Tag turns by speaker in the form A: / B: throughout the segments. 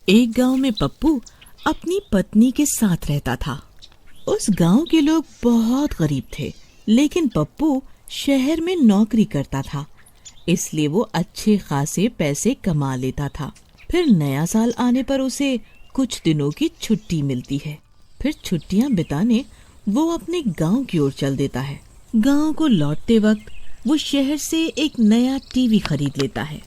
A: एक गांव में पप्पू अपनी पत्नी के साथ रहता था। उस गांव के लोग बहुत गरीब थे, लेकिन पप्पू शहर में नौकरी करता था, इसलिए वो अच्छे खासे पैसे कमा लेता था। फिर नया साल आने पर उसे कुछ दिनों की छुट्टी मिलती है। फिर छुट्टियां बिताने वो अपने गांव की ओर चल देता है। गांव को लौटते वक्त वो शहर से एक नया टीवी खरीद लेता है।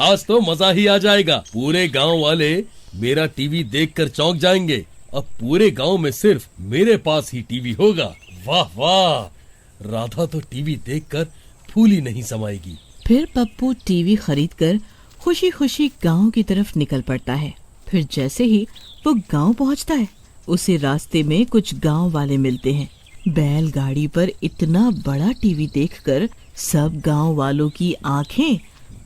B: आज तो मजा ही आ जाएगा। पूरे गांव वाले मेरा टीवी देखकर चौंक जाएंगे। अब पूरे गांव में सिर्फ मेरे पास ही टीवी होगा। वाह वाह, राधा तो टीवी देखकर फूल ही नहीं समाएगी।
A: फिर पप्पू टीवी खरीदकर खुशी खुशी गांव की तरफ निकल पड़ता है। फिर जैसे ही वो गांव पहुंचता है, उसे रास्ते में कुछ गांव वाले मिलते हैं। बैलगाड़ी पर इतना बड़ा टीवी देखकर सब गांव वालों की आंखें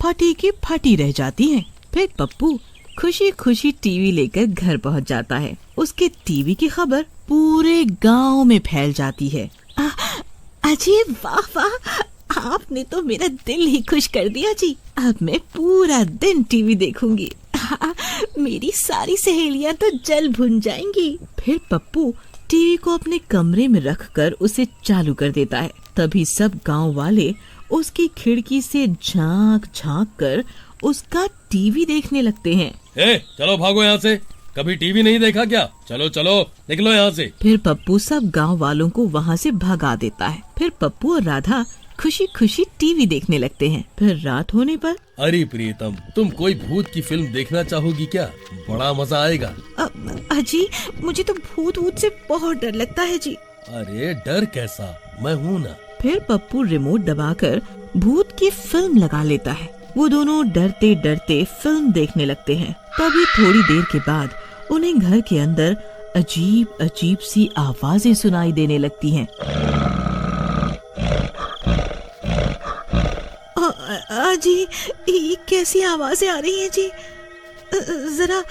A: फटी की फटी रह जाती हैं। फिर पप्पू खुशी खुशी टीवी लेकर घर पहुंच जाता है। उसके टीवी की खबर पूरे गांव में फैल जाती है। अजी वाह वाह, आपने तो मेरा दिल ही खुश कर दिया जी। अब मैं पूरा दिन टीवी देखूंगी। मेरी सारी सहेलियां तो जल भुन जाएंगी। फिर पप्पू टीवी को अपने कमरे में रखकर उसे चालू कर देता है। तभी सब गांव वाले उसकी खिड़की से झांक झांक कर उसका टीवी देखने लगते हैं।
B: चलो भागो यहाँ से, कभी टीवी नहीं देखा क्या? चलो चलो निकलो यहाँ से।
A: फिर पप्पू सब गांव वालों को वहाँ से भगा देता है। फिर पप्पू और राधा खुशी खुशी टीवी देखने लगते हैं। फिर रात होने पर,
B: अरे प्रियतम, तुम कोई भूत की फिल्म देखना चाहोगी क्या? बड़ा मजा आएगा।
A: अजी मुझे तो भूत से बहुत डर लगता है जी।
B: अरे डर कैसा, मैं हूँ ना।
A: फिर पप्पू रिमोट दबाकर भूत की फिल्म लगा लेता है। वो दोनों डरते डरते फिल्म देखने लगते हैं। तभी थोड़ी देर के बाद उन्हें घर के अंदर अजीब अजीब सी आवाजें सुनाई देने लगती हैं। अजी ये कैसी आवाजें आ रही हैं जी? जरा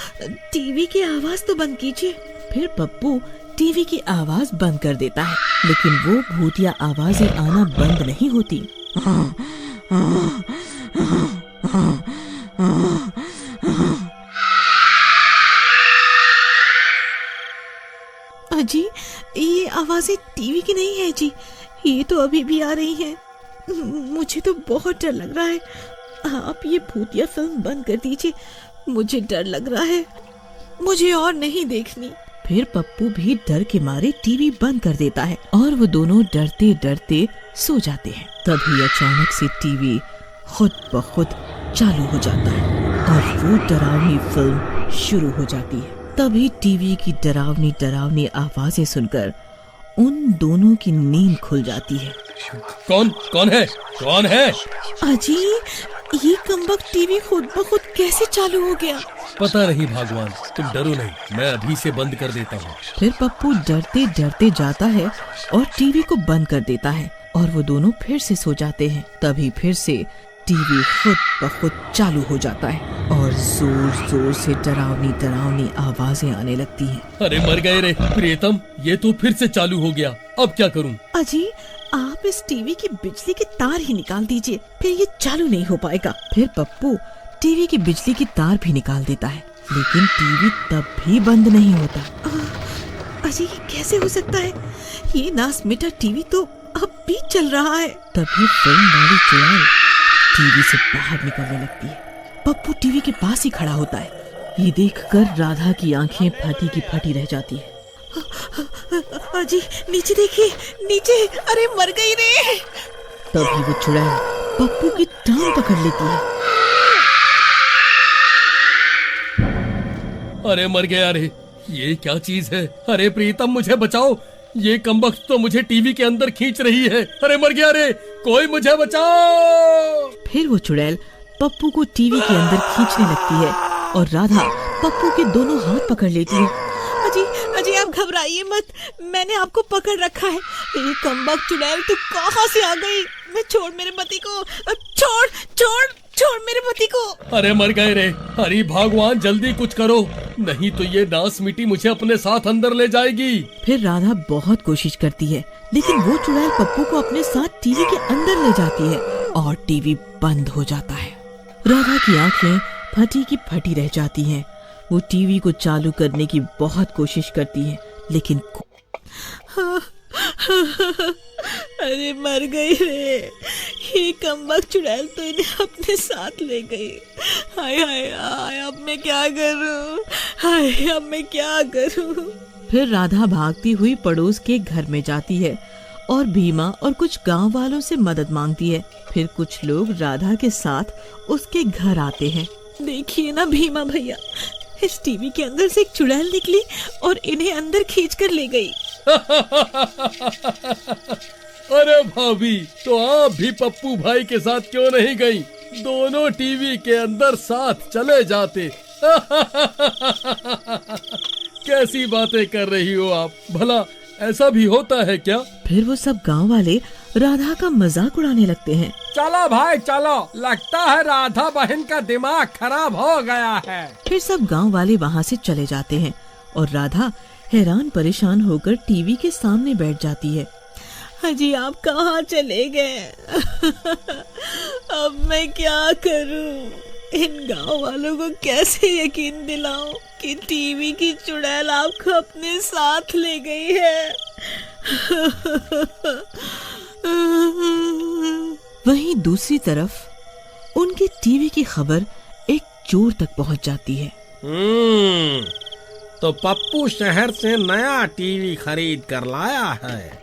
A: टीवी की आवाज तो बंद कीजिए। फिर पप्पू टीवी की आवाज बंद कर देता है, लेकिन वो भूतिया आवाजें आना बंद नहीं होती। अजी ये आवाजें टीवी की नहीं है जी, ये तो अभी भी आ रही हैं। मुझे तो बहुत डर लग रहा है। आप ये भूतिया फिल्म बंद कर दीजिए, मुझे डर लग रहा है, मुझे और नहीं देखनी। फिर पप्पू भी डर के मारे टीवी बंद कर देता है और वो दोनों डरते डरते सो जाते हैं। तभी अचानक से टीवी खुद ब खुद चालू हो जाता है और वो डरावनी फिल्म शुरू हो जाती है। तभी टीवी की डरावनी डरावनी आवाजें सुनकर उन दोनों की नींद खुल जाती है।
B: कौन है?
A: अजी ये कमबख्त टीवी खुद ब खुद कैसे चालू हो गया?
B: पता नहीं भगवान, तुम डरो नहीं, मैं अभी से बंद कर देता हूँ।
A: फिर पप्पू डरते डरते जाता है और टीवी को बंद कर देता है और वो दोनों फिर से सो जाते हैं। तभी फिर से टीवी खुद ब खुद चालू हो जाता है और जोर जोर से डरावनी डरावनी आवाजें आने लगती हैं।
B: अरे मर गए रे प्रियतम, ये तो फिर से चालू हो गया, अब क्या करूँ?
A: अजी आप इस टीवी की बिजली की तार ही निकाल दीजिए, फिर ये चालू नहीं हो पाएगा। फिर पप्पू टीवी की बिजली की तार भी निकाल देता है, लेकिन टीवी तब भी बंद नहीं होता। अजी ये कैसे हो सकता है? ये नास मिटा टीवी तो अब भी चल रहा है। तभी फिल्म वाली चुड़ैल टीवी से बाहर निकलने लगती है। पप्पू टीवी के पास ही खड़ा होता है। ये देखकर राधा की आंखें फटी की फटी रह जाती है। अजी नीचे देखिए, नीचे, अरे मर गई रे। तभी वो चुड़ैल पप्पू की टांग पकड़ लेती है।
B: अरे मर गया रे, ये क्या चीज है? अरे प्रीतम मुझे बचाओ, ये कमबख्त तो मुझे टीवी के अंदर खींच रही है। अरे मर गया रे, कोई मुझे बचाओ।
A: फिर वो चुड़ैल पप्पू को टीवी के अंदर खींचने लगती है और राधा पप्पू के दोनों हाथ पकड़ लेती है। अजी आप घबराइए मत, मैंने आपको पकड़ रखा है। ये कमबख्त चुड़ैल तू कहाँ से आ गई? मैं छोड़ मेरे पति को, छोड़ मेरे पति को।
B: अरे मर गए रे, अरे भगवान जल्दी कुछ करो, नहीं तो ये नास मिट्टी मुझे अपने साथ अंदर ले जाएगी।
A: फिर राधा बहुत कोशिश करती है, लेकिन वो चुड़ैल पप्पू को अपने साथ टीवी के अंदर ले जाती है और टीवी बंद हो जाता है। राधा की आंखें फटी की फटी रह जाती हैं वो टीवी को चालू करने की बहुत कोशिश करती है, लेकिन अरे मर गई रे, ये कमबख्त चुड़ैल तो इन्हें अपने साथ ले गई। हाय हाय हाय, अब मैं क्या करूं, हाय अब मैं क्या करूं। फिर राधा भागती हुई पड़ोस के घर में जाती है और भीमा और कुछ गांव वालों से मदद मांगती है। फिर कुछ लोग राधा के साथ उसके घर आते हैं। देखिए ना भीमा भैया, इस टीवी के अंदर से एक चुड़ैल निकली और इन्हें अंदर खींच कर ले गई।
B: अरे भाभी, तो आप भी पप्पू भाई के साथ क्यों नहीं गई? दोनों टीवी के अंदर साथ चले जाते। कैसी बातें कर रही हो आप, भला ऐसा भी होता है क्या?
A: फिर वो सब गांव वाले राधा का मजाक उड़ाने लगते हैं।
C: चलो भाई चलो, लगता है राधा बहन का दिमाग खराब हो गया है।
A: फिर सब गांव वाले वहाँ से चले जाते हैं और राधा हैरान परेशान होकर टीवी के सामने बैठ जाती है। हाजी आप कहाँ चले गए? अब मैं क्या करूं? इन गांव वालों को कैसे यकीन दिलाऊं कि टीवी की चुड़ैल आपको अपने साथ ले गई है? वहीं दूसरी तरफ उनकी टीवी की खबर एक चोर तक पहुंच जाती है।
C: तो पप्पू शहर से नया टीवी खरीद कर लाया है।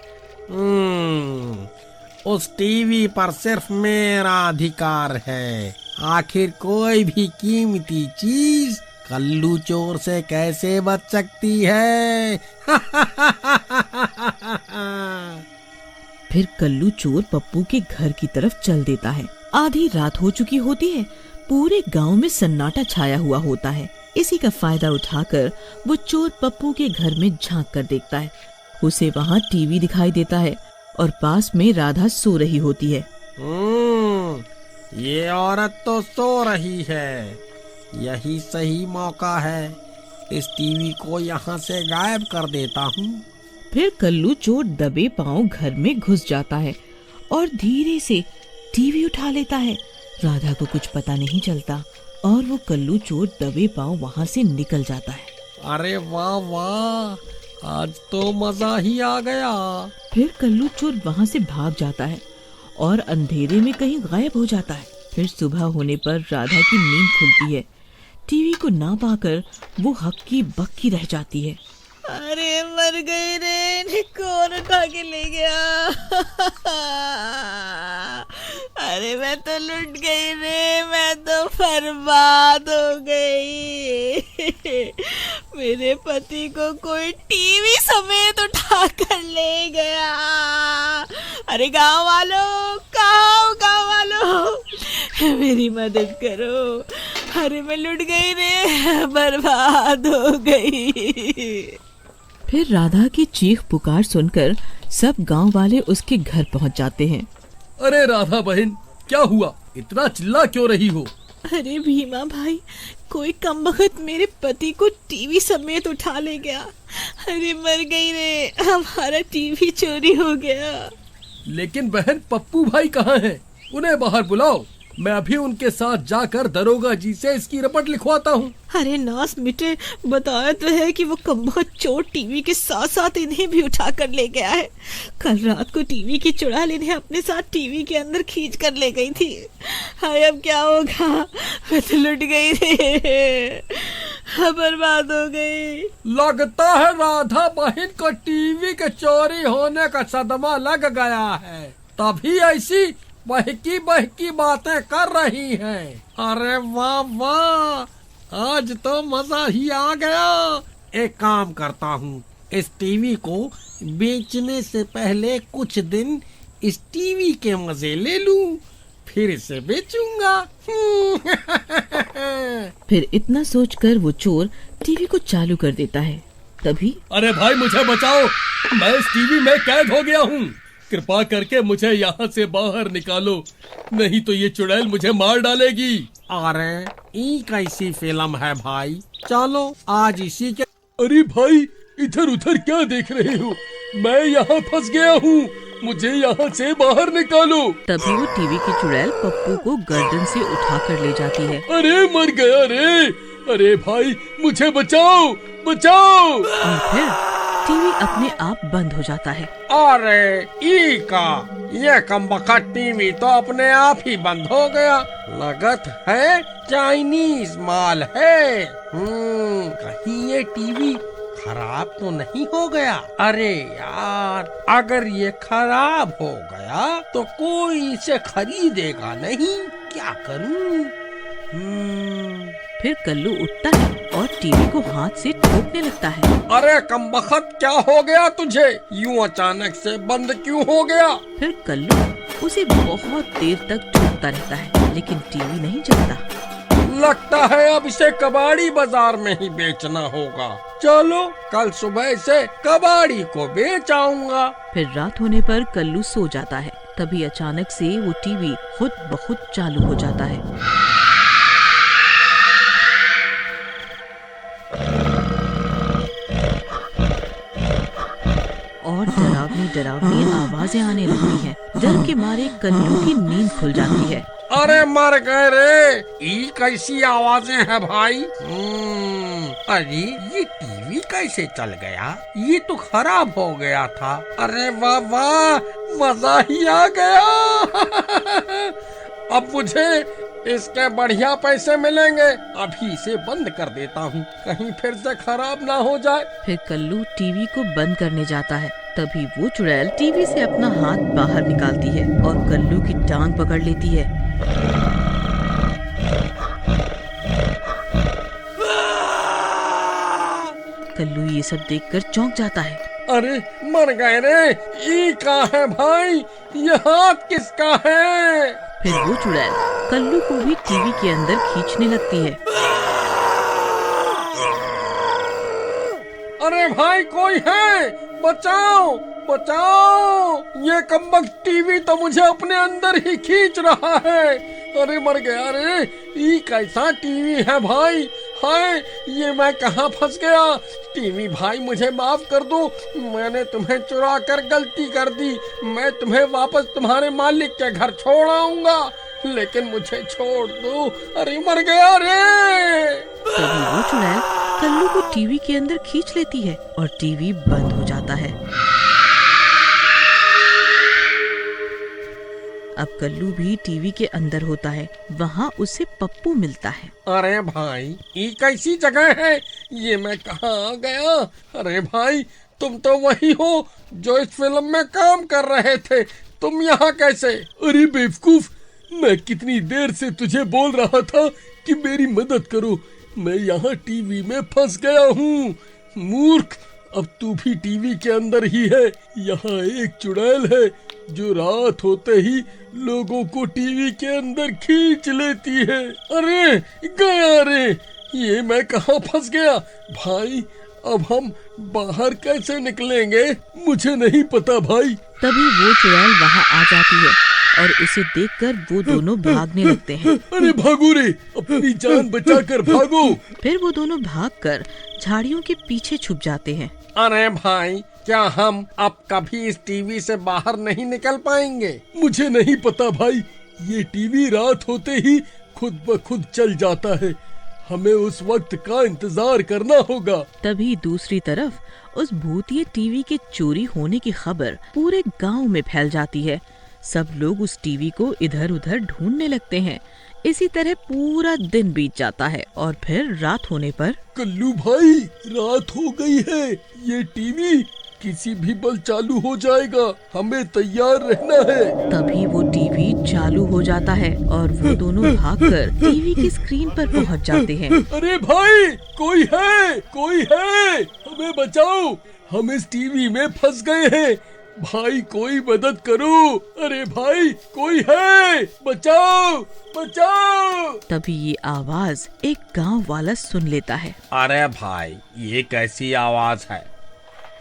C: उस टीवी पर सिर्फ मेरा अधिकार है। आखिर कोई भी कीमती चीज कल्लू चोर से कैसे बच सकती है?
A: फिर कल्लू चोर पप्पू के घर की तरफ चल देता है। आधी रात हो चुकी होती है, पूरे गांव में सन्नाटा छाया हुआ होता है। इसी का फायदा उठाकर वो चोर पप्पू के घर में झांक कर देखता है। उसे वहाँ टीवी दिखाई देता है और पास में राधा सो रही होती है।
C: ये औरत तो सो रही है, यही सही मौका है। इस टीवी को यहाँ से गायब कर देता हूँ।
A: फिर कल्लू चोर दबे पांव घर में घुस जाता है और धीरे से टीवी उठा लेता है। राधा को कुछ पता नहीं चलता और वो कल्लू चोर दबे पांव वहाँ से निकल जाता है।
C: अरे वाह वाह, आज तो मजा ही आ गया।
A: फिर कल्लू चोर वहाँ से भाग जाता है और अंधेरे में कहीं गायब हो जाता है। फिर सुबह होने पर राधा की नींद खुलती है। टीवी को ना पाकर वो हक्की बक्की रह जाती है। अरे मर गई रे, इन्हें कौन उठा के ले गया? अरे मैं तो लुट गई रे, मैं तो बर्बाद हो गई। मेरे पति को कोई टीवी समेत उठा कर ले गया। अरे गांव वालों, गांव वालों, मेरी मदद करो। अरे मैं लुट गई रे, बर्बाद हो गई। फिर राधा की चीख पुकार सुनकर सब गांव वाले उसके घर पहुंच जाते हैं।
B: अरे राधा बहन, क्या हुआ? इतना चिल्ला क्यों रही हो?
A: अरे भीमा भाई, कोई कमबख्त मेरे पति को टीवी समेत उठा ले गया। अरे मर गई रे, हमारा टीवी चोरी हो गया।
B: लेकिन बहन, पप्पू भाई कहाँ हैं? उन्हें बाहर बुलाओ, मैं अभी उनके साथ जाकर दरोगा जी से इसकी रिपोर्ट लिखवाता हूँ।
A: अरे नास मिटे, बताया तो है कि वो कमबख्त चोर टीवी के साथ साथ इन्हें भी उठा कर ले गया है। कल रात को टीवी की चुड़ैल इन्हें अपने साथ टीवी के अंदर खींच कर ले गई थी। हाय अब क्या होगा? मैं तो लुट गई रे, बर्बाद हो गई।
C: लगता है राधा बहन को टीवी के चोरी होने का सदमा लग गया है, तभी ऐसी बहकी बातें कर रही हैं। अरे वाह वाह, आज तो मजा ही आ गया। एक काम करता हूँ, इस टीवी को बेचने से पहले कुछ दिन इस टीवी के मजे ले लूं, फिर इसे बेचूंगा।
A: फिर इतना सोचकर वो चोर टीवी को चालू कर देता है। तभी
B: अरे भाई, मुझे बचाओ, मैं इस टीवी में कैद हो गया हूँ। कृपा करके मुझे यहाँ से बाहर निकालो, नहीं तो ये चुड़ैल मुझे मार डालेगी।
C: अरे ये कैसी फिल्म है भाई, चलो आज इसी के।
B: अरे भाई, इधर उधर क्या देख रहे हो? मैं यहाँ फंस गया हूँ, मुझे यहाँ से बाहर निकालो।
A: तभी वो टीवी की चुड़ैल पप्पू को गर्दन से उठा कर ले जाती है।
B: अरे मर गया रे, अरे भाई मुझे बचाओ, बचाओ।
A: और फिर टीवी अपने आप बंद हो जाता है।
C: अरे ई का ये कमबख्त टीवी तो अपने आप ही बंद हो गया। लगत है चाइनीज माल है। कहीं ये टीवी खराब तो नहीं हो गया? अरे यार, अगर ये खराब हो गया तो कोई इसे खरीदेगा नहीं, क्या करूं?
A: फिर कल्लू उठता है और टीवी को हाथ से ठोकने लगता है।
C: अरे कमबख्त, क्या हो गया तुझे? यूं अचानक से बंद क्यों हो गया?
A: फिर कल्लू उसे बहुत देर तक ठोकता रहता है, लेकिन टीवी नहीं चलता।
C: लगता है अब इसे कबाड़ी बाजार में ही बेचना होगा। चलो कल सुबह से कबाड़ी को बेच आऊंगा।
A: फिर रात होने पर कल्लू सो जाता है। तभी अचानक से वो टीवी खुद ब खुद चालू हो जाता है। और डरावनी डरावनी आवाजें आने लगती हैं। डर के मारे कल्लू की नींद खुल जाती है।
C: अरे मर गए रे! ई कैसी आवाजें हैं भाई? अरे ये टीवी कैसे चल गया? ये तो खराब हो गया था। अरे वाह वाह, मजा ही आ गया। अब मुझे इसके बढ़िया पैसे मिलेंगे। अभी इसे बंद कर देता हूँ, कहीं फिर से खराब ना हो जाए।
A: फिर कल्लू टीवी को बंद करने जाता है। तभी वो चुड़ैल टीवी से अपना हाथ बाहर निकालती है और कल्लू की टांग पकड़ लेती है। कल्लू ये सब देखकर चौंक जाता है।
C: अरे मर गए रे! ई का है भाई? ये हाथ किसका है?
A: फिर वो चुड़ैल कल्लू को भी टीवी के अंदर खींचने लगती है।
C: अरे भाई, कोई है? बचाओ बचाओ! ये कमबख्त टीवी तो मुझे अपने अंदर ही खींच रहा है। अरे मर गया रे! ये कैसा टीवी है भाई? हाय, ये मैं कहाँ फंस गया? टीवी भाई मुझे माफ कर दो, मैंने तुम्हें चुरा कर गलती कर दी। मैं तुम्हें वापस तुम्हारे मालिक के घर छोड़ आऊंगा, लेकिन मुझे छोड़ दो। अरे मर गया रे!
A: तभी वो चुड़ैल कल्लू को टीवी के अंदर खींच लेती है और टीवी बंद हो जाता है। अब कल्लू भी टीवी के अंदर होता है। वहाँ उसे पप्पू मिलता है।
C: अरे भाई, ये कैसी जगह है? ये मैं कहाँ आ गया? अरे भाई, तुम तो वही हो जो इस फिल्म में काम कर रहे थे। तुम यहाँ कैसे?
B: अरे बेवकूफ, मैं कितनी देर से तुझे बोल रहा था कि मेरी मदद करो। मैं यहाँ टीवी में फंस गया हूँ। मूर्ख, अब तू भी टीवी के अंदर ही है। यहाँ एक चुड़ैल है जो रात होते ही लोगों को टीवी के अंदर खींच लेती है। अरे गया रे! ये मैं कहाँ फंस गया? भाई, अब हम बाहर कैसे निकलेंगे? मुझे नहीं पता भाई।
A: तभी वो चुड़ैल वहाँ आ जाती है और उसे देखकर वो दोनों भागने लगते हैं।
B: अरे भागो रे, अपनी जान बचाकर भागो।
A: फिर वो दोनों भागकर झाड़ियों के पीछे छुप जाते हैं।
C: अरे भाई, क्या हम अब कभी इस टीवी से बाहर नहीं निकल पाएंगे?
B: मुझे नहीं पता भाई, ये टीवी रात होते ही खुद ब खुद चल जाता है। हमें उस वक्त का इंतजार करना होगा।
A: तभी दूसरी तरफ उस भूतिए टीवी के चोरी होने की खबर पूरे गांव में फैल जाती है। सब लोग उस टीवी को इधर उधर ढूंढने लगते हैं। इसी तरह पूरा दिन बीत जाता है और फिर रात होने पर
B: कल्लू भाई, रात हो गई है। ये टीवी किसी भी पल चालू हो जाएगा, हमें तैयार रहना है।
A: तभी वो टीवी चालू हो जाता है और वो दोनों भागकर टीवी की स्क्रीन पर पहुंच जाते हैं।
B: अरे भाई, कोई है, कोई है, हमें बचाओ, हम इस टीवी में फंस गए हैं। भाई, कोई मदद करो। अरे भाई, कोई है, बचाओ बचाओ।
C: तभी
A: ये आवाज एक गांव वाला सुन लेता है।
C: अरे भाई, ये कैसी आवाज है?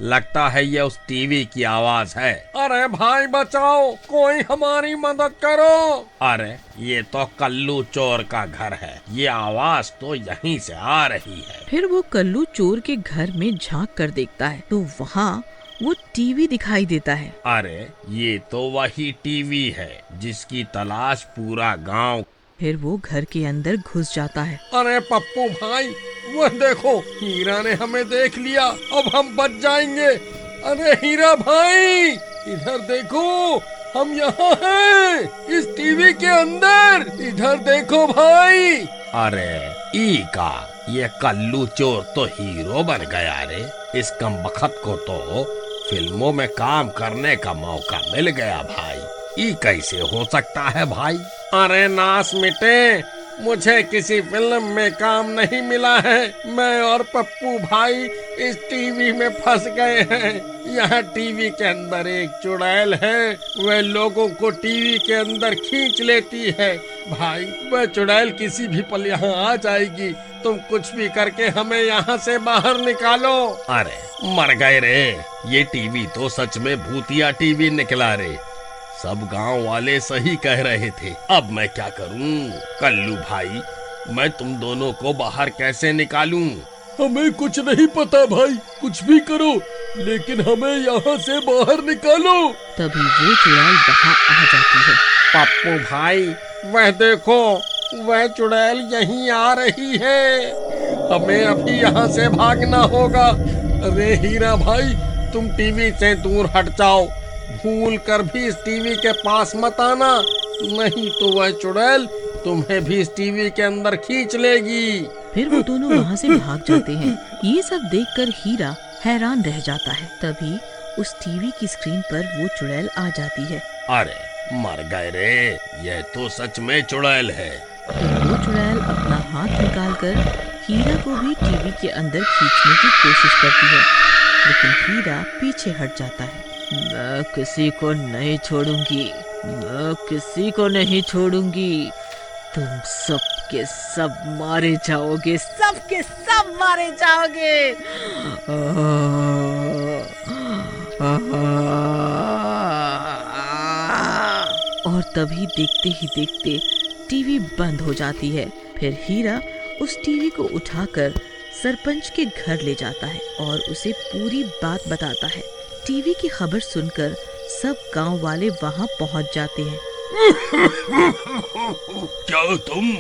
C: लगता है ये उस टीवी की आवाज है। अरे भाई बचाओ, कोई हमारी मदद करो। अरे ये तो कल्लू चोर का घर है, ये आवाज तो यहीं से आ रही है।
A: फिर वो कल्लू चोर के घर में झांक कर देखता है तो वहाँ वो टीवी दिखाई देता है।
C: अरे ये तो वही टीवी है जिसकी तलाश पूरा गांव
A: फिर वो घर के अंदर घुस जाता है।
C: अरे पप्पू भाई, वो देखो हीरा ने हमें देख लिया, अब हम बच जाएंगे। अरे हीरा भाई, इधर देखो, हम यहाँ हैं इस टीवी के अंदर, इधर देखो भाई। अरे ई का ये कल्लू चोर तो हीरो बन गया रे। इस कमबख्त को तो फिल्मों में काम करने का मौका मिल गया भाई। ये कैसे हो सकता है भाई? अरे नास मिटे, मुझे किसी फिल्म में काम नहीं मिला है। मैं और पप्पू भाई इस टीवी में फंस गए हैं। यहाँ टीवी के अंदर एक चुड़ैल है, वह लोगों को टीवी के अंदर खींच लेती है। भाई वह चुड़ैल किसी भी पल यहाँ आ जाएगी। तुम कुछ भी करके हमें यहाँ से बाहर निकालो। अरे मर गए रे, ये टीवी तो सच में भूतिया टीवी निकला रे। सब गांव वाले सही कह रहे थे। अब मैं क्या करूं? कल्लू भाई, मैं तुम दोनों को बाहर कैसे निकालूं? हमें कुछ नहीं पता भाई, कुछ भी करो, लेकिन हमें यहाँ से बाहर निकालो।
A: तभी वो चुड़ैल वहाँ आ जाती है।
C: पप्पू भाई, वह देखो, वह चुड़ैल यहीं आ रही है। हमें अभी यहाँ से भागना होगा। अरे हीरा भाई, तुम टीवी से दूर हट जाओ, भूल कर भी इस टीवी के पास मत आना, नहीं तो वह चुड़ैल तुम्हें भी इस टीवी के अंदर खींच लेगी।
A: फिर वो दोनों वहाँ से भाग जाते हैं। ये सब देखकर हीरा हैरान रह जाता है। तभी उस टीवी की स्क्रीन पर वो चुड़ैल आ जाती है।
C: अरे मर गए रे, यह तो सच में चुड़ैल है।
A: फिर वो चुड़ैल अपना हाथ निकालकर हीरा को भी टीवी के अंदर खींचने की कोशिश करती है, लेकिन हीरा पीछे हट जाता है। मैं किसी को नहीं छोड़ूंगी, मैं किसी को नहीं छोड़ूंगी। तुम सब के सब मारे जाओगे, सब के सब मारे जाओगे। और तभी देखते ही देखते टीवी बंद हो जाती है। फिर हीरा उस टीवी को उठाकर सरपंच के घर ले जाता है और उसे पूरी बात बताता है। टीवी की खबर सुनकर सब गांव वाले वहां पहुंच जाते हैं।
B: क्या तुम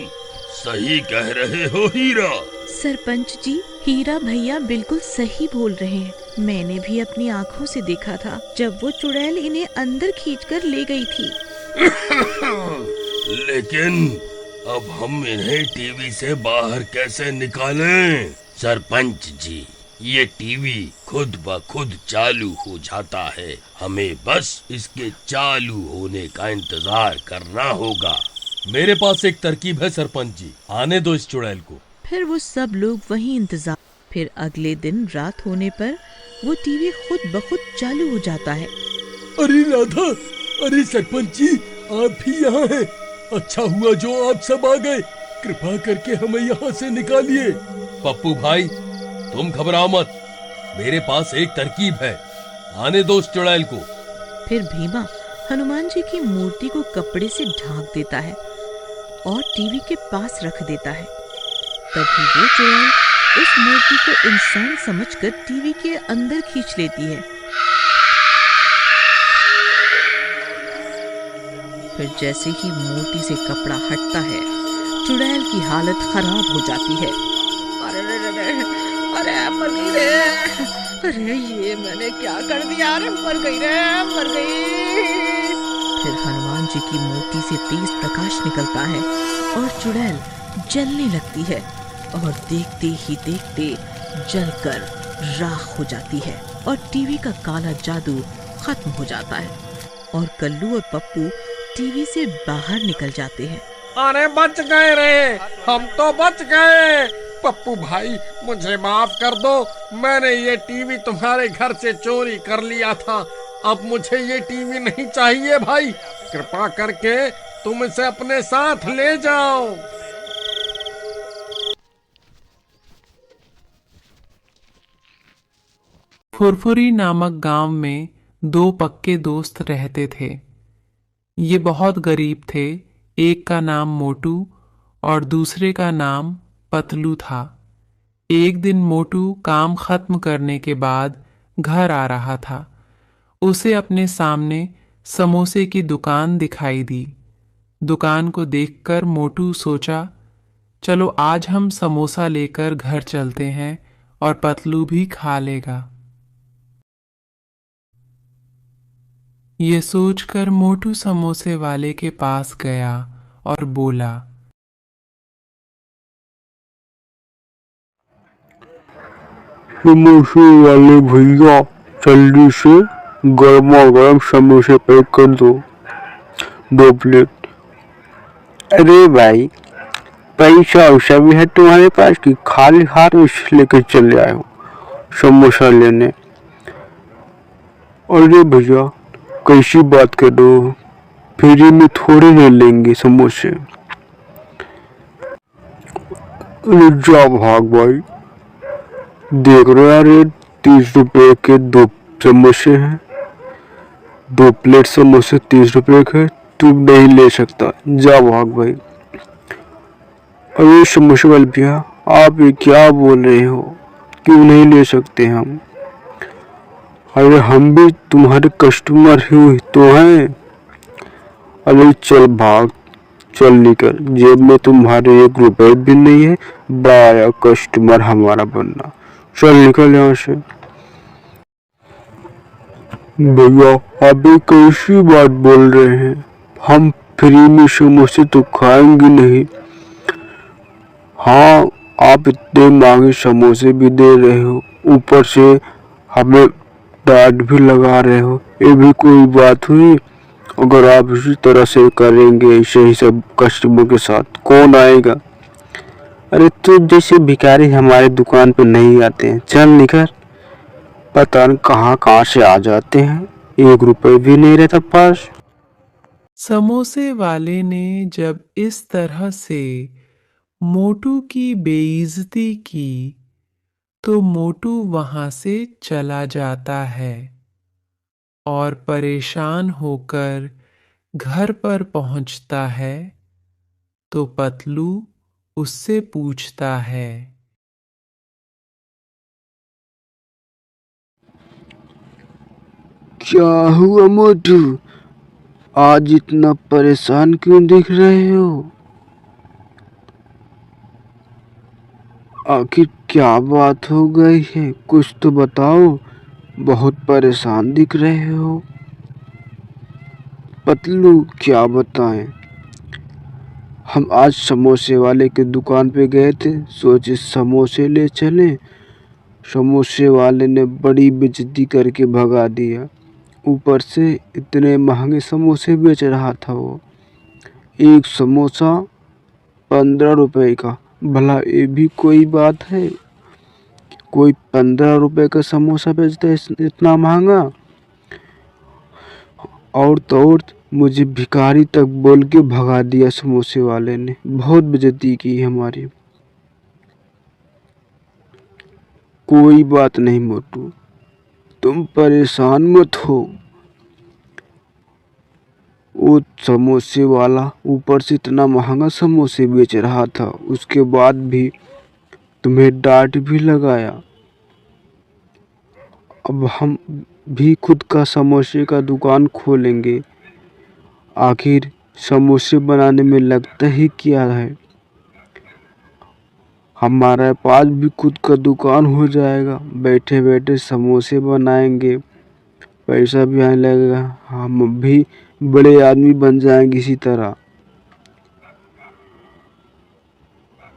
B: सही कह रहे हो हीरा?
A: सरपंच जी, हीरा भैया बिल्कुल सही बोल रहे हैं। मैंने भी अपनी आंखों से देखा था जब वो चुड़ैल इन्हें अंदर खींचकर ले गई थी।
B: लेकिन अब हम इन्हें टीवी से बाहर कैसे निकालें? सरपंच जी, ये टीवी खुद ब खुद चालू हो जाता है, हमें बस इसके चालू होने का इंतजार करना होगा। मेरे पास एक तरकीब है सरपंच जी, आने दो इस चुड़ैल को।
A: फिर वो सब लोग वहीं इंतजार। फिर अगले दिन रात होने पर वो टीवी खुद ब खुद चालू हो जाता है।
B: अरे राधा, अरे सरपंच जी, आप भी यहाँ हैं। अच्छा हुआ जो आप सब आ गए, कृपा करके हमें यहाँ से निकालिए। पप्पू भाई, तुम घबराओ मत, मेरे पास एक तरकीब है, आने दो उस चुड़ैल को।
A: फिर भीमा हनुमान जी की मूर्ति को कपड़े से ढांक देता है और टीवी के पास रख देता है। तभी वो चुड़ैल उस मूर्ति को इंसान समझकर टीवी के अंदर खींच लेती है। फिर जैसे ही मूर्ति से कपड़ा हटता है, चुड़ैल की हालत खराब हो जाती है। अरे मर गई रे, अरे ये मैंने क्या कर दिया, अरे मर गई रे, मर गई। फिर हनुमान जी की मूर्ति से तेज प्रकाश निकलता है और चुड़ैल जलने लगती है और देखते ही देखते जलकर राख हो जाती है और टीवी का काला जादू खत्म हो जाता है और कल्लू और पप्पू टीवी से बाहर निकल जाते हैं।
C: अरे बच गए रे, हम तो बच गए। पप्पू भाई, मुझे माफ कर दो, मैंने ये टीवी तुम्हारे घर से चोरी कर लिया था। अब मुझे ये टीवी नहीं चाहिए भाई, कृपा करके तुम इसे अपने साथ ले जाओ।
D: फुरफुरी नामक गांव में दो पक्के दोस्त रहते थे। ये बहुत गरीब थे। एक का नाम मोटू और दूसरे का नाम पतलू था। एक दिन मोटू काम खत्म करने के बाद घर आ रहा था। उसे अपने सामने समोसे की दुकान दिखाई दी। दुकान को देखकर मोटू सोचा, चलो आज हम समोसा लेकर घर चलते हैं और पतलू भी खा लेगा। ये सोचकर मोटू समोसे वाले के पास गया और बोला,
E: समोसे वाले भैया, जल्दी से गर्मा गर्म समोसे पैक कर दो, 2 प्लेट। अरे भाई, पैसा वैसा भी है तुम्हारे पास कि खाली हाथ में लेकर चले आए हो समोसा लेने? अरे भैया, कैसी बात कर रहे हो? फ्री में थोड़े ले लेंगे समोसे। अरे जा भाग भाई, देख रहे हो यार, ये 30 रुपए के 2 समोसे हैं, 2 प्लेट समोसे 30 रुपए के, तू नहीं ले सकता, जा भाग भाई। अरे समोसे वाले भैया, आप ये क्या बोल रहे हो? क्यों नहीं ले सकते हम? अरे हम भी तुम्हारे कस्टमर ही तो हैं। अरे चल भाग, चल निकल, जेब में तुम्हारे 1 रुपए भी नहीं है, बड़ा कस्टमर हमारा बनना। चल निकल यहाँ से। भैया, आप ये कैसी बात बोल रहे हैं? हम फ्री में समोसे तो खाएंगे नहीं। हाँ, आप इतने महंगे समोसे भी दे रहे हो, ऊपर से हमें डांट भी लगा रहे हो, ये भी कोई बात हुई? अगर आप इसी तरह से करेंगे, ऐसे ही सब कस्टमर के साथ, कौन आएगा? अरे तो जैसे भिखारी हमारे दुकान पे नहीं आते हैं, चल निकल। पता नहीं कहाँ कहाँ से आ जाते हैं, 1 रुपए भी नहीं रहता पास।
D: समोसे वाले ने जब इस तरह से मोटू की बेइज्जती की तो मोटू वहां से चला जाता है और परेशान होकर घर पर पहुंचता है तो पतलू उससे पूछता है,
E: क्या हुआ मोटू, आज इतना परेशान क्यों दिख रहे हो? आखिर क्या बात हो गई है, कुछ तो बताओ, बहुत परेशान दिख रहे हो। पतलू, क्या बताएं, हम आज समोसे वाले के दुकान पे गए थे, सोचे समोसे ले चलें। समोसे वाले ने बड़ी बेइज्जती करके भगा दिया, ऊपर से इतने महंगे समोसे बेच रहा था वो। एक समोसा 15 रुपए का, भला ये भी कोई बात है? कोई 15 रुपए का समोसा बेचता है इतना महंगा? और तो और मुझे भिखारी तक बोल के भगा दिया समोसे वाले ने, बहुत बेइज्जती की हमारी। कोई बात नहीं मोटू, तुम परेशान मत हो। वो समोसे वाला ऊपर से इतना महंगा समोसे बेच रहा था, उसके बाद भी तुम्हें डांट भी लगाया। अब हम भी खुद का समोसे का दुकान खोलेंगे। आखिर समोसे बनाने में लगता ही क्या है, हमारे पास भी खुद का दुकान हो जाएगा, बैठे बैठे समोसे बनाएंगे, पैसा भी आने लगेगा, हम भी बड़े आदमी बन जाएंगे इसी तरह।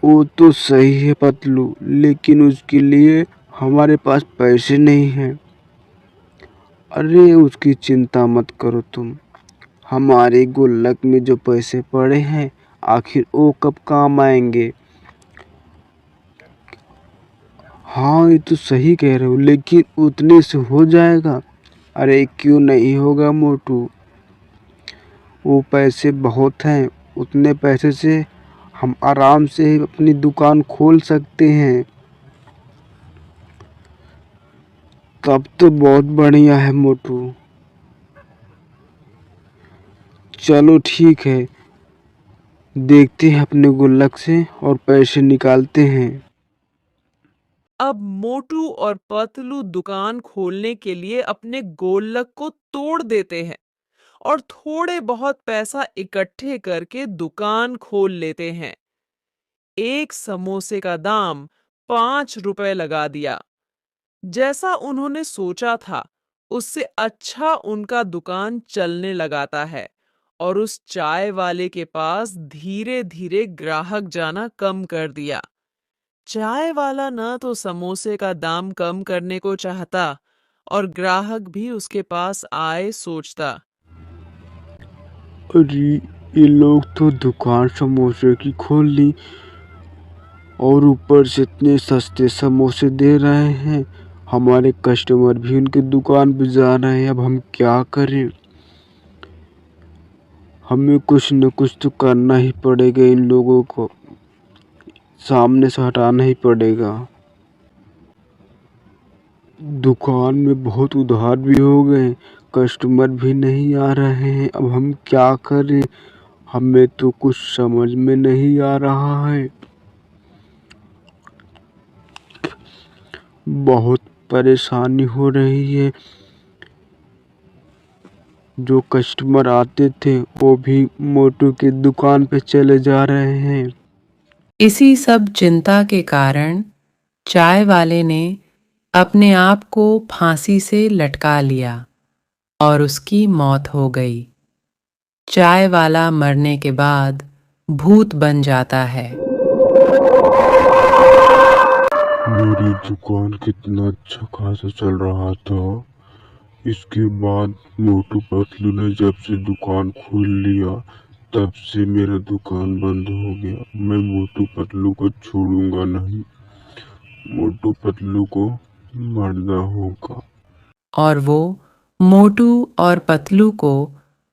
E: वो तो सही है पतलू, लेकिन उसके लिए हमारे पास पैसे नहीं हैं। अरे उसकी चिंता मत करो तुम, हमारे गुल्लक में जो पैसे पड़े हैं, आखिर वो कब काम आएंगे? हाँ, ये तो सही कह रहे हो, लेकिन उतने से हो जाएगा? अरे क्यों नहीं होगा मोटू, वो पैसे बहुत हैं, उतने पैसे से हम आराम से अपनी दुकान खोल सकते हैं। तब तो बहुत बढ़िया है मोटू। चलो ठीक है, देखते हैं अपने गुल्लक से और पैसे निकालते हैं।
F: अब मोटू और पतलू दुकान खोलने के लिए अपने गोलक को तोड़ देते हैं और थोड़े बहुत पैसा इकट्ठे करके दुकान खोल लेते हैं। एक समोसे का दाम 5 रुपए लगा दिया। जैसा उन्होंने सोचा था, उससे अच्छा उनका दुकान चलने लगाता है और उस चाय वाले के पास धीरे धीरे ग्राहक जाना कम कर दिया। चाय वाला न तो समोसे का दाम कम करने को चाहता और ग्राहक भी उसके पास आए सोचता।
E: अरे ये लोग तो दुकान समोसे की खोल ली और ऊपर से इतने सस्ते समोसे दे रहे हैं। हमारे कस्टमर भी उनकी दुकान पे जा रहे हैं। अब हम क्या करें? हमें कुछ न कुछ तो करना ही पड़ेगा। इन लोगों को सामने से हटाना ही पड़ेगा। दुकान में बहुत उधार भी हो गए, कस्टमर भी नहीं आ रहे हैं। अब हम क्या करें? हमें तो कुछ समझ में नहीं आ रहा है। बहुत परेशानी हो रही है। जो कस्टमर आते थे वो भी मोटू की दुकान पे चले जा रहे हैं।
D: इसी सब चिंता के कारण चाय वाले ने अपने आप को फांसी से लटका लिया और उसकी मौत हो गई। चाय वाला मरने के बाद भूत बन जाता है।
E: मेरी दुकान कितना अच्छा खासा चल रहा था। इसके बाद मोटू पतलू ने जब से दुकान खोल लिया तब से मेरा दुकान बंद हो गया। मैं मोटू पतलू को छोड़ूंगा नहीं। मोटू पतलू को मरना होगा।
D: और वो मोटू और पतलू को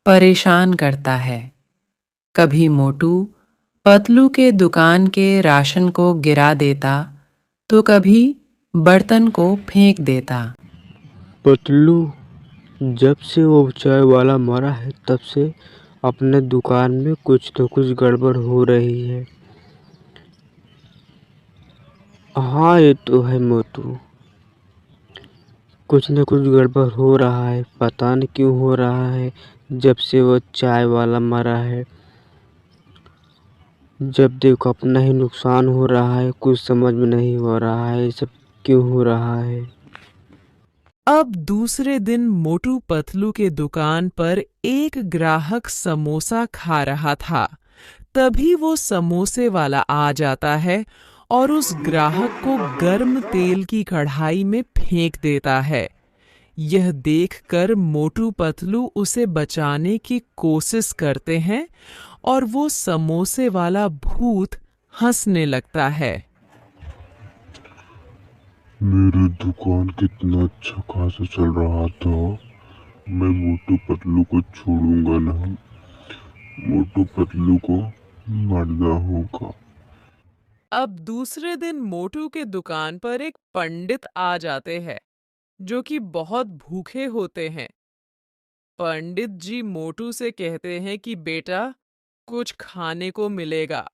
D: परेशान करता है। कभी मोटू पतलू के दुकान के राशन को गिरा देता तो कभी बर्तन को फेंक देता।
E: पतलू, जब से वो चाय वाला मरा है तब से अपने दुकान में कुछ तो कुछ गड़बड़ हो रही है। हाँ ये तो है मोटू, कुछ न कुछ गड़बड़ हो रहा है। पता नहीं क्यों हो रहा है। जब से वो चाय वाला मरा है, जब देखो अपना ही नुकसान हो रहा है। कुछ समझ में नहीं हो रहा है ये सब क्यों हो रहा है।
F: अब दूसरे दिन मोटू पतलू के दुकान पर एक ग्राहक समोसा खा रहा था। तभी वो समोसे वाला आ जाता है और उस ग्राहक को गर्म तेल की कढ़ाई में फेंक देता है। यह देखकर मोटू पतलू उसे बचाने की कोशिश करते हैं और वो समोसे वाला भूत हंसने लगता है।
E: मेरी दुकान कितना अच्छा खासा चल रहा था। मैं मोटू पतलू को छोड़ूंगा नहीं। मोटू पतलू को मरना होगा।
F: अब दूसरे दिन मोटू के दुकान पर एक पंडित आ जाते हैं जो कि बहुत भूखे होते हैं। पंडित जी मोटू से कहते हैं कि बेटा, कुछ खाने को मिलेगा।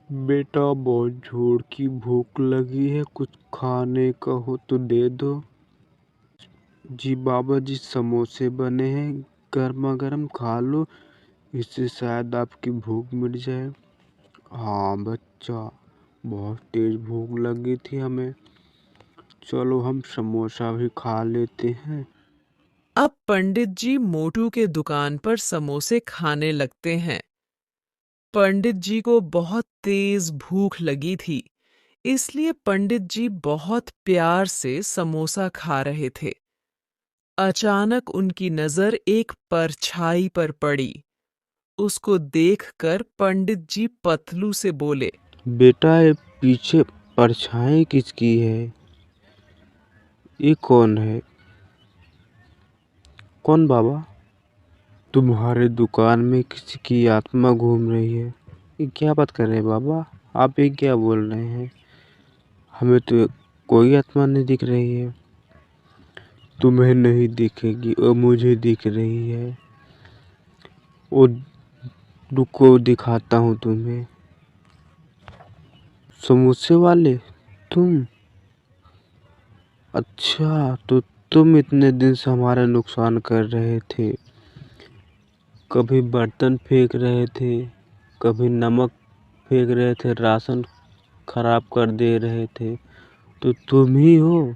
E: बेटा बहुत जोर की भूख लगी है, कुछ खाने का हो तो दे दो। जी बाबा जी, समोसे बने हैं, गर्मा गर्म खा लो, इससे शायद आपकी भूख मिट जाए। हाँ बच्चा, बहुत तेज भूख लगी थी हमें, चलो हम समोसा भी खा लेते हैं।
F: अब पंडित जी मोटू के दुकान पर समोसे खाने लगते हैं। पंडित जी को बहुत तेज भूख लगी थी, इसलिए पंडित जी बहुत प्यार से समोसा खा रहे थे। अचानक उनकी नजर एक परछाई पर पड़ी। उसको देखकर पंडित जी पतलू से बोले,
E: बेटा ये पीछे परछाई किसकी है? ये कौन है? कौन बाबा? तुम्हारे दुकान में किसी की आत्मा घूम रही है। ये क्या बात कर रहे हैं बाबा? आप ये क्या बोल रहे हैं? हमें तो कोई आत्मा नहीं दिख रही है। तुम्हें नहीं दिखेगी और मुझे दिख रही है। वो रुको दिखाता हूँ तुम्हें। समोसे वाले तुम? अच्छा तो तुम इतने दिन से हमारा नुकसान कर रहे थे। कभी बर्तन फेंक रहे थे, कभी नमक फेंक रहे थे, राशन खराब कर दे रहे थे, तो तुम ही हो।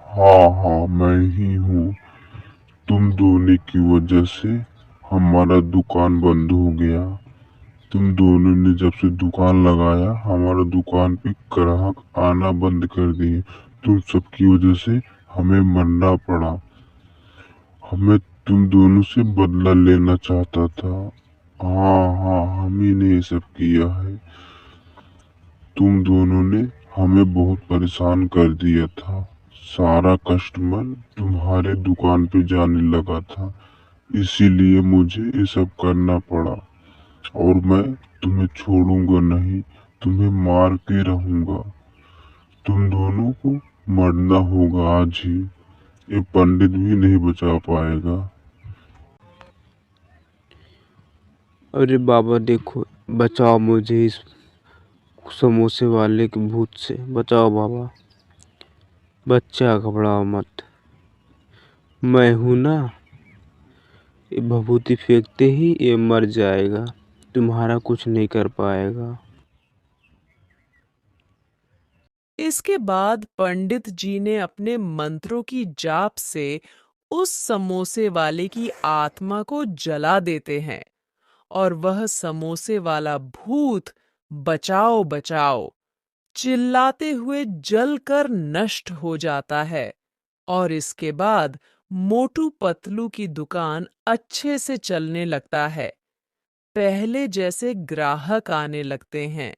G: हाँ हाँ, मैं ही हूँ। तुम दोनों की वजह से हमारा दुकान बंद हो गया। तुम दोनों ने जब से दुकान लगाया, हमारा दुकान पे ग्राहक आना बंद कर दिए। तुम सबकी वजह से हमें मरना पड़ा। हमें तुम दोनों से बदला लेना चाहता था। हाँ हाँ, हम ही ने ये सब किया है। तुम दोनों ने हमें बहुत परेशान कर दिया था। सारा कस्टमर तुम्हारे दुकान पे जाने लगा था, इसीलिए मुझे ये सब करना पड़ा। और मैं तुम्हें छोड़ूंगा नहीं, तुम्हें मार के रहूंगा। तुम दोनों को मरना होगा आज ही। ये पंडित भी नहीं बचा पाएगा।
E: अरे बाबा देखो, बचाओ मुझे इस समोसे वाले के भूत से, बचाओ बाबा। बच्चा घबराओ मत, मैं हूं ना। ये भभूति फेंकते ही ये मर जाएगा, तुम्हारा कुछ नहीं कर पाएगा।
F: इसके बाद पंडित जी ने अपने मंत्रों की जाप से उस समोसे वाले की आत्मा को जला देते हैं और वह समोसे वाला भूत बचाओ बचाओ चिल्लाते हुए जलकर नष्ट हो जाता है। और इसके बाद मोटू पतलू की दुकान अच्छे से चलने लगता है। पहले जैसे ग्राहक आने लगते हैं।